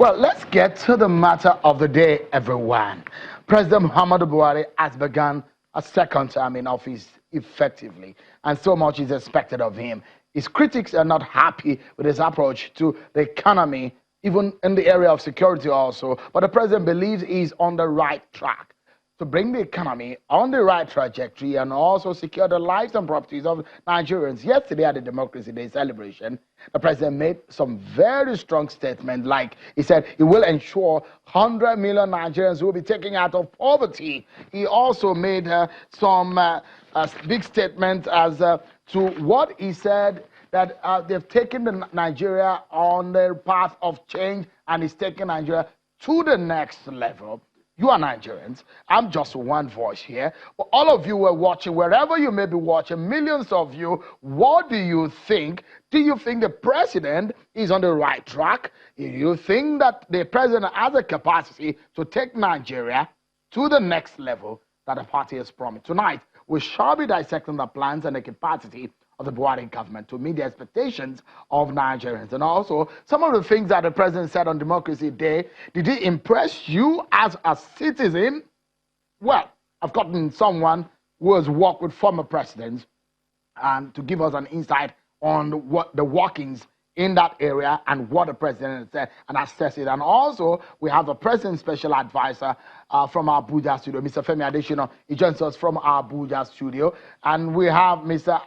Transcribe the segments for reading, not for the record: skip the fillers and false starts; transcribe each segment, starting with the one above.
Well, let's get to the matter of the day, everyone. President Muhammadu Buhari has begun a second term in office effectively, and so much is expected of him. His critics are not happy with his approach to the economy, even in the area of security also, but the president believes he's on the right track to bring the economy on the right trajectory and also secure the lives and properties of Nigerians. Yesterday at the Democracy Day celebration, the president made some very strong statements, like he said he will ensure 100 million Nigerians will be taken out of poverty. He also made some big statements as to what he said, that they've taken Nigeria on their path of change, and he's taking Nigeria to the next level. You are Nigerians. I'm just one voice here. But all of you were watching, wherever you may be watching, millions of you, what do you think? Do you think the president is on the right track? Do you think that the president has a capacity to take Nigeria to the next level that the party has promised? Tonight, we shall be dissecting the plans and the capacity of the Buhari government to meet the expectations of Nigerians. And also, some of the things that the president said on Democracy Day, did he impress you as a citizen? Well, I've gotten someone who has worked with former presidents and to give us an insight on what the workings in that area and what the president said and assess it. And also, we have the president's special advisor from our Abuja studio, Mr. Femi Adesina. He joins us from our Abuja studio. And we have Mr.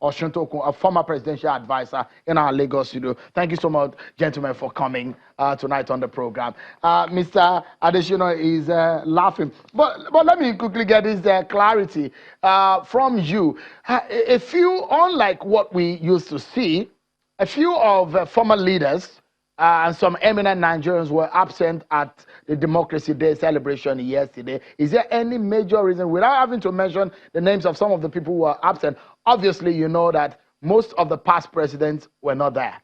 Osuntokun, a former presidential advisor in our Lagos studio. Thank you so much, gentlemen, for coming tonight on the program. Mr. Adesina is laughing. But let me quickly get this clarity from you. A few, unlike what we used to see, a few of former leaders and some eminent Nigerians were absent at the Democracy Day celebration yesterday. Is there any major reason, without having to mention the names of some of the people who were absent? Obviously, you know that most of the past presidents were not there.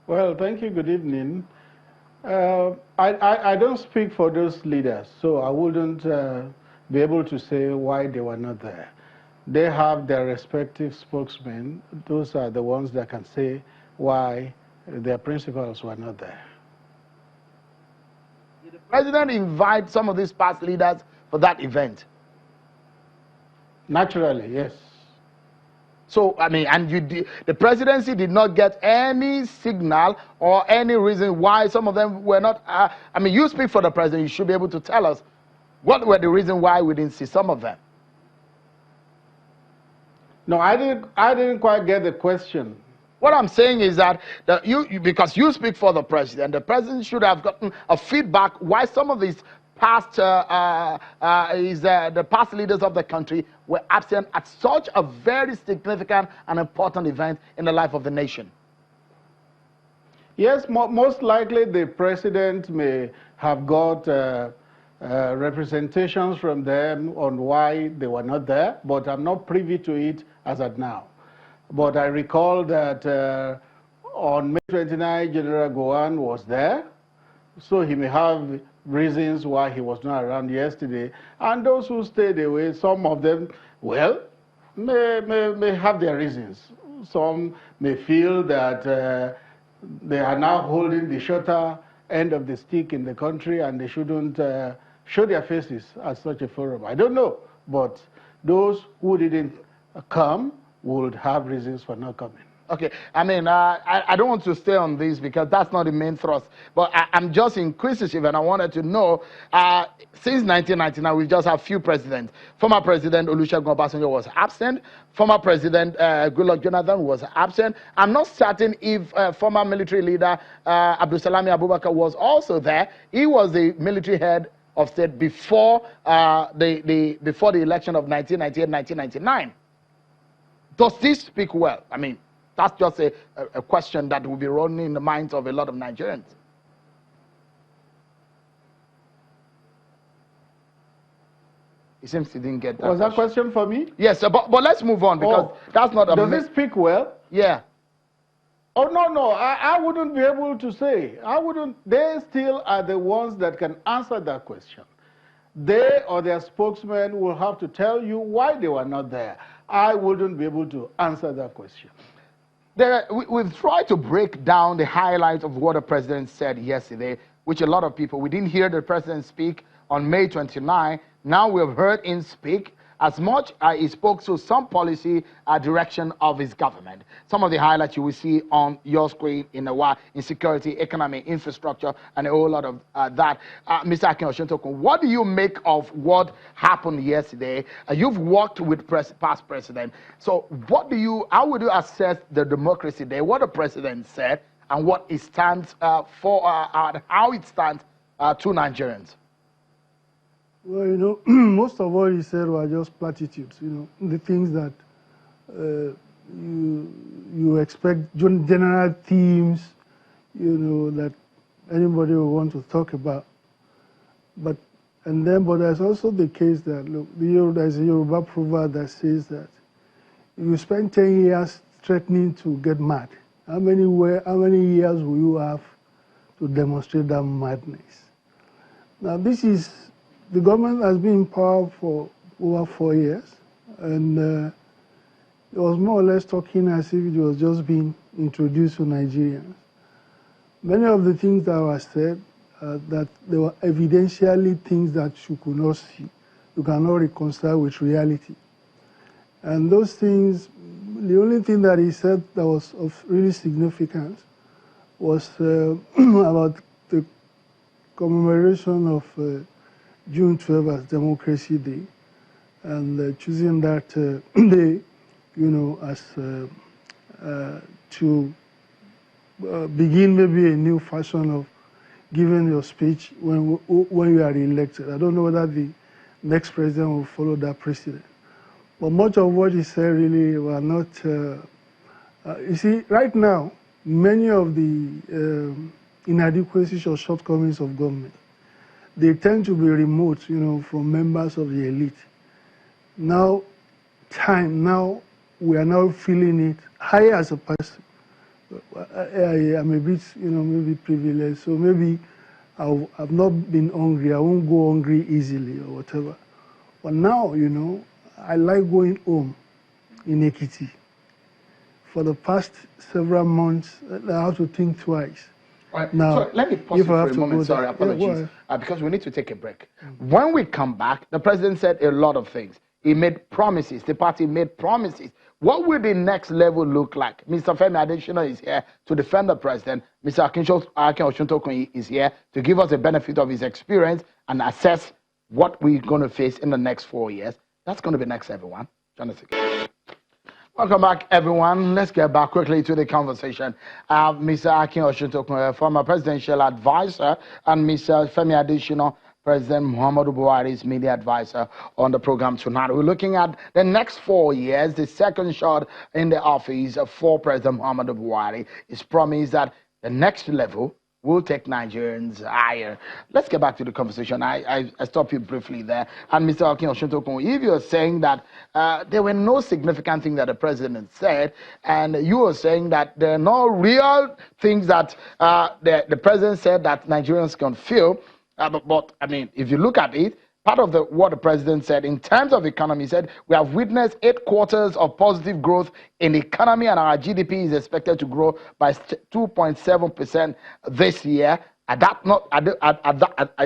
Well, thank you. Good evening. I don't speak for those leaders, so I wouldn't be able to say why they were not there. They have their respective spokesmen. Those are the ones that can say why their principals were not there. Did the president invite some of these past leaders for that event? Naturally, yes. So, I mean, and the presidency did not get any signal or any reason why some of them were not. I mean, you speak for the president, you should be able to tell us what were the reasons why we didn't see some of them. No, I didn't quite get the question. What I'm saying is that because you speak for the president should have gotten a feedback why some of these past the past leaders of the country were absent at such a very significant and important event in the life of the nation. Yes, most likely the president may have got representations from them on why they were not there, but I'm not privy to it as at now. But I recall that on May 29, General Gowon was there, so he may have reasons why he was not around yesterday. And those who stayed away, some of them, well, may have their reasons. Some may feel that they are now holding the shorter end of the stick in the country and they shouldn't show their faces at such a forum. I don't know, but those who didn't come would have reasons for not coming. Okay, I mean, I don't want to stay on this because that's not the main thrust, but I'm just inquisitive and I wanted to know, since 1999, we just have few presidents. Former President Olusegun Obasanjo was absent. Former President Goodluck Jonathan was absent. I'm not certain if former military leader Abdulsalami Abubakar was also there. He was the military head of state before the election of 1998-1999. Does this speak well? I mean, that's just a question that will be running in the minds of a lot of Nigerians. It seems he didn't get that. Was that question for me? Yes, but let's move on because that's not a... Does it speak well? Yeah. Oh, no, I wouldn't be able to say. I wouldn't. They still are the ones that can answer that question. They or their spokesman will have to tell you why they were not there. I wouldn't be able to answer that question. We've tried to break down the highlights of what the president said yesterday, which a lot of people, we didn't hear the president speak on May 29. Now we've heard him speak. As much as he spoke to some policy direction of his government. Some of the highlights you will see on your screen in a while, in security, economy, infrastructure, and a whole lot of that. Mr. Osuntokun, what do you make of what happened yesterday? You've worked with past president. So how would you assess the democracy there, what the president said, and what it stands for, how it stands to Nigerians? Well, you know, most of what he said were just platitudes, you know, the things that you expect, general themes, you know, that anybody will want to talk about. But there's also the case that, look, there's a Yoruba proverb that says that if you spend 10 years threatening to get mad, how many years will you have to demonstrate that madness? Now, the government has been in power for over 4 years, and it was more or less talking as if it was just being introduced to Nigerians. Many of the things that were said, that they were evidentially things that you could not see, you cannot reconcile with reality. And those things, the only thing that he said that was of really significance was about the commemoration of June 12 as Democracy Day, and choosing that day, you know, as to begin maybe a new fashion of giving your speech when you are elected. I don't know whether the next president will follow that precedent. But much of what he said really were not, you see, right now, many of the inadequacies or shortcomings of government, they tend to be remote, you know, from members of the elite. Now we are now feeling it. I, as a person, I'm a bit, you know, maybe privileged, so maybe I've not been hungry. I won't go hungry easily or whatever. But now, you know, I like going home in Ekiti. For the past several months, I have to think twice. Right. Now, so let me pause you for a moment. Sorry, apologies. Because we need to take a break. When we come back, the president said a lot of things. He made promises. The party made promises. What will the next level look like? Mr. Femi Adesina is here to defend the president. Mr. Akin Osuntokun is here to give us the benefit of his experience and assess what we're going to face in the next 4 years. That's going to be next, everyone. Jonathan. Welcome back, everyone. Let's get back quickly to the conversation. Mr. Akin Osuntokun, former presidential advisor, and Mr. Femi Adesina, President Muhammadu Buhari's media advisor, on the program tonight. We're looking at the next 4 years, the second shot in the office for President Muhammadu Buhari. It's promised that the next level will take Nigerians higher. Let's get back to the conversation. I stopped you briefly there. And Mr. Akin Osuntokun, if you're saying that there were no significant things that the president said, and you were saying that there are no real things that the president said that Nigerians can feel, but I mean, if you look at it, part of what the president said in terms of economy, he said, we have witnessed 8 quarters of positive growth in the economy, and our GDP is expected to grow by 2.7% this year. Is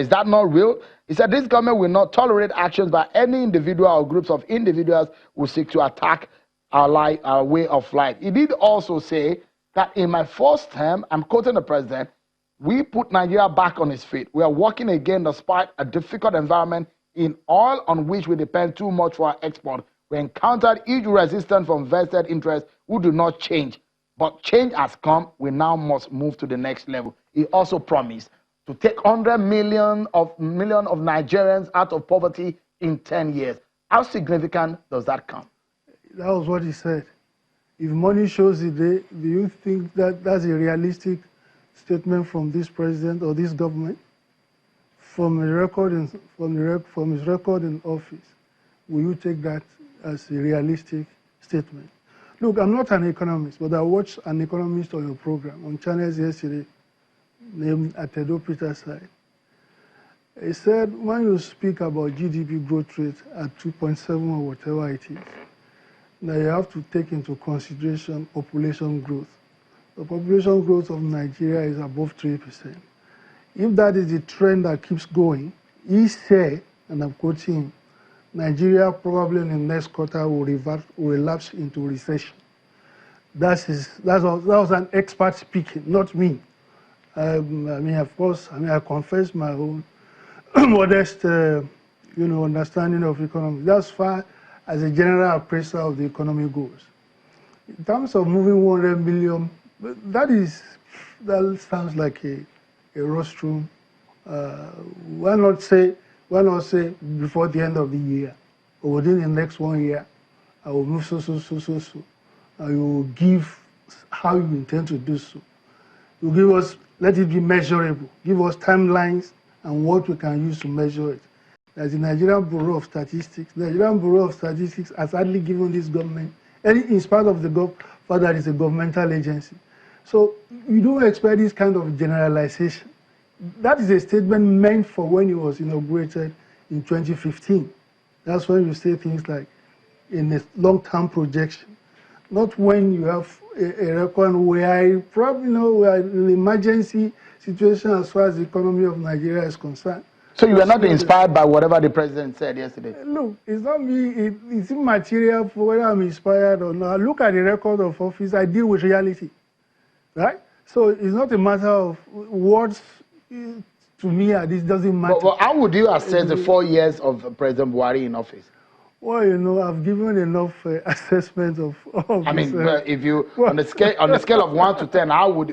that not real? He said, this government will not tolerate actions by any individual or groups of individuals who seek to attack our way of life. He did also say that in my first term, I'm quoting the president, we put Nigeria back on its feet. We are working again despite a difficult environment in oil on which we depend too much for our export. We encountered huge resistance from vested interests who do not change. But change has come. We now must move to the next level. He also promised to take 100 million of Nigerians out of poverty in 10 years. How significant does that come? That was what he said. If money shows the day, do you think that that's a realistic statement from this president or this government? From his record in office, will you take that as a realistic statement? Look, I'm not an economist, but I watched an economist on your program on channels yesterday named Atedo Peterside. He said when you speak about GDP growth rate at 2.7 or whatever it is, Now you have to take into consideration population growth. The population growth of Nigeria is above 3%. If that is the trend that keeps going, he said, and I'm quoting, Nigeria probably in the next quarter will relapse into recession. That was an expert speaking, not me. I mean, of course, I confess my own modest, understanding of economy. That's far as a general appraiser of the economy goes. In terms of moving 100 million, that sounds like a rostrum. Why not say before the end of the year, or within the next 1 year, I will move so. And you will give how you intend to do so. You give us, let it be measurable. Give us timelines and what we can use to measure it. As the Nigerian Bureau of Statistics, the Nigerian Bureau of Statistics has hardly given this government, in spite of the fact that it's a governmental agency. So you don't expect this kind of generalization. That is a statement meant for when it was inaugurated in 2015. That's when you say things like in a long-term projection, not when you have a record where we are in an emergency situation as far as the economy of Nigeria is concerned. So you are not inspired by whatever the president said yesterday? Look, it's not me. It's immaterial for whether I'm inspired or not. Look at the record of office. I deal with reality, right? So it's not a matter of words. To me, this doesn't matter. But how would you assess the 4 years of President Buhari in office? Well, I've given enough assessment of I mean, if you on the scale of 1 to 10, how would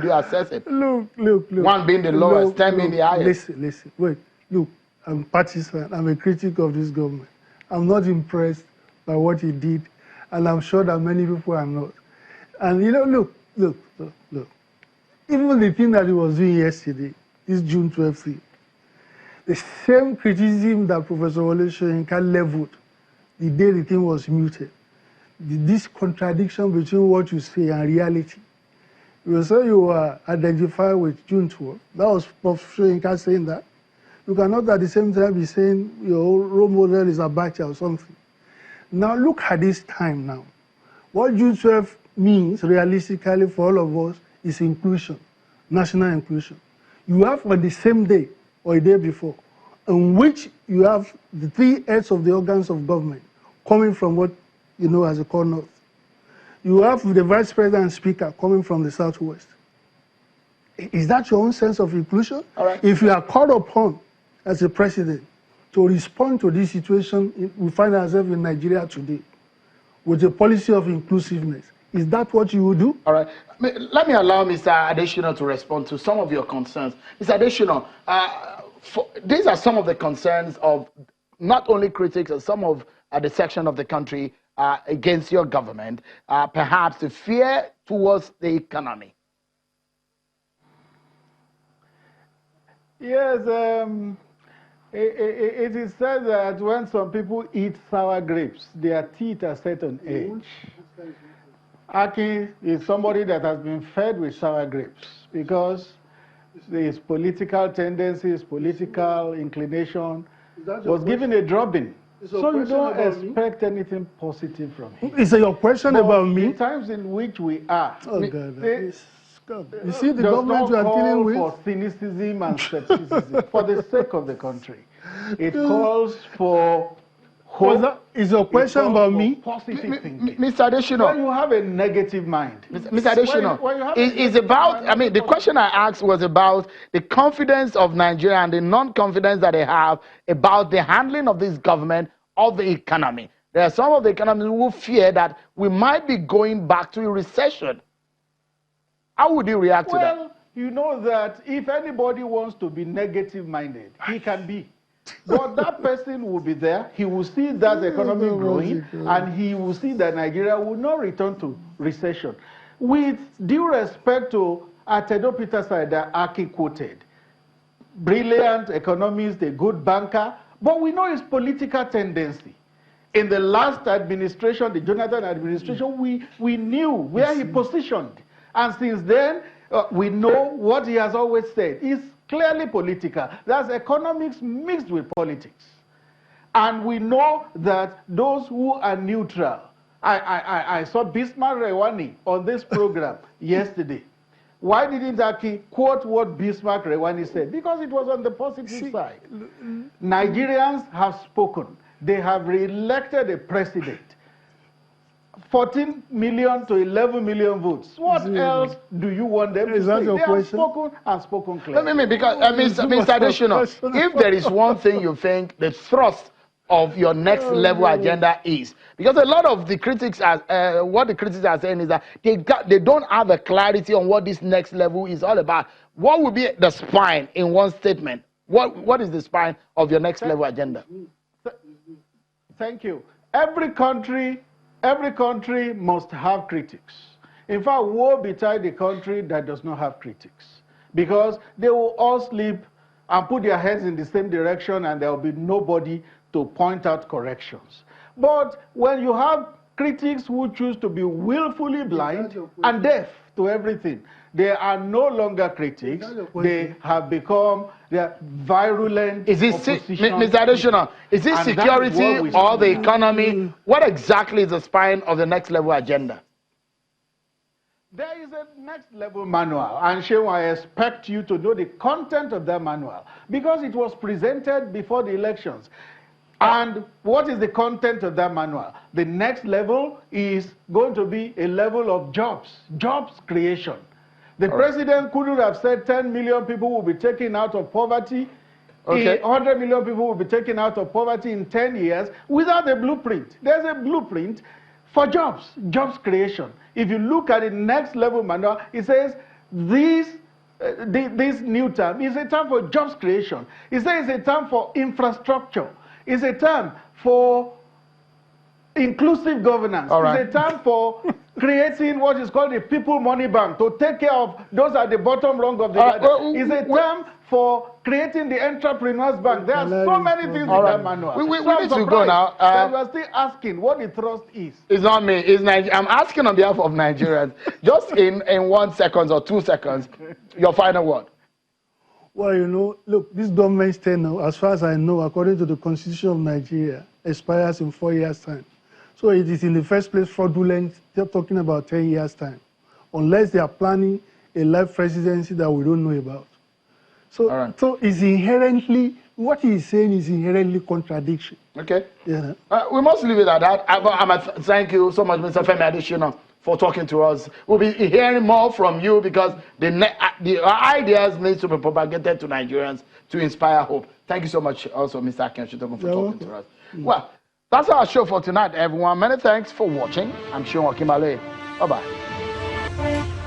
you assess it? Look. 1 being the lowest, 10 being the highest. Listen. Wait. Look, I'm a partisan. I'm a critic of this government. I'm not impressed by what he did, and I'm sure that many people are not. And look. Even the thing that he was doing yesterday, this June 12th thing, the same criticism that Professor Wole Soyinka leveled the day the thing was muted, this contradiction between what you say and reality. You say you were identified with June 12th. That was Professor Soyinka saying that. You cannot at the same time be saying your role model is Abacha or something. Now look at this time now. What June 12th means realistically for all of us is inclusion, national inclusion. You have on the same day or a day before, in which you have the 3 heads of the organs of government coming from what you know as a core north. You have the vice president and speaker coming from the southwest. Is that your own sense of inclusion? All right. If you are called upon as a president to respond to this situation we find ourselves in Nigeria today with a policy of inclusiveness, is that what you will do? All right. Let me allow Mr. Adesina to respond to some of your concerns. Mr. Adesina, these are some of the concerns of not only critics and some of the section of the country against your government, perhaps the fear towards the economy. Yes, it is said that when some people eat sour grapes, their teeth are set on edge. Aki is somebody that has been fed with sour grapes because his political tendencies, political inclination was given a drubbing. So you don't expect anything positive from him. Is it your question about me? The times in which we are, you see the government you are dealing with? For cynicism and skepticism for the sake of the country. It calls for hope. Is your question about me? Positive thinking. Mr. Adesina. When you have a negative mind. Mr. Adesina, it's about, I mean, the question I asked was about the confidence of Nigeria and the non-confidence that they have about the handling of this government of the economy. There are some of the economists who fear that we might be going back to a recession. How would you react to that? Well, you know that if anybody wants to be negative-minded, he can be. But that person will be there. He will see that economy growing, and he will see that Nigeria will not return to recession. With due respect to Atedo Peterside that Aki quoted, brilliant economist, a good banker, but we know his political tendency. In the last administration, the Jonathan administration, we knew where he positioned. And since then, we know what he has always said. It's clearly political. That's economics mixed with politics. And we know that those who are neutral I saw Bismarck Rewani on this program yesterday. Why didn't Aki quote what Bismarck Rewani said? Because it was on the positive side. Nigerians have spoken. They have re-elected a president. 14 million to 11 million votes. What else do you want them to say? They have spoken and spoken clearly. Because, Mr. Adesina, if there is one thing you think the thrust of your next level agenda is, because a lot of the critics are, what the critics are saying is that they don't have a clarity on what this next level is all about. What would be the spine in one statement? What is the spine of your next level agenda? Thank you. Every country must have critics. In fact, woe betide the country that does not have critics, because they will all sleep and put their heads in the same direction, and there will be nobody to point out corrections. But when you have critics who choose to be willfully blind and deaf to everything, they are no longer critics. They have become virulent. Is it, Mr. Adesina, is it security or the economy? What exactly is the spine of the next level agenda? There is a next level manual, and Shehu, I expect you to know the content of that manual, because it was presented before the elections. And what is the content of that manual? The next level is going to be a level of jobs creation. The president couldn't have said 10 million people will be taken out of poverty, 100 million people will be taken out of poverty in 10 years without a blueprint. There's a blueprint for jobs creation. If you look at the next level manual, it says this new term is a term for jobs creation. It says it's a term for infrastructure. It's a term for inclusive governance. It's a term for creating what is called a people money bank to take care of those at the bottom rung of the ladder. It's a term for creating the entrepreneurs bank. There are so many things in that manual. We need to go now. You are still asking what the thrust is. It's not me. It's I'm asking on behalf of Nigerians. Just in 1 second or 2 seconds, your final word. Well, you know, look, this government's tenure, as far as I know, according to the Constitution of Nigeria, expires in 4 years' time. So it is in the first place fraudulent. They're talking about 10 years' time, unless they are planning a life presidency that we don't know about. So, so it's inherently, what he's saying is inherently contradiction. Okay. Yeah. We must leave it at that. Thank you so much, Mr. Femi Adesina, for talking to us. We'll be hearing more from you, because the ideas need to be propagated to Nigerians to inspire hope. Thank you so much also, Mr. Osuntokun, for talking to us. Well, that's our show for tonight, everyone. Many thanks for watching. I'm Sean Okimale. Bye-bye.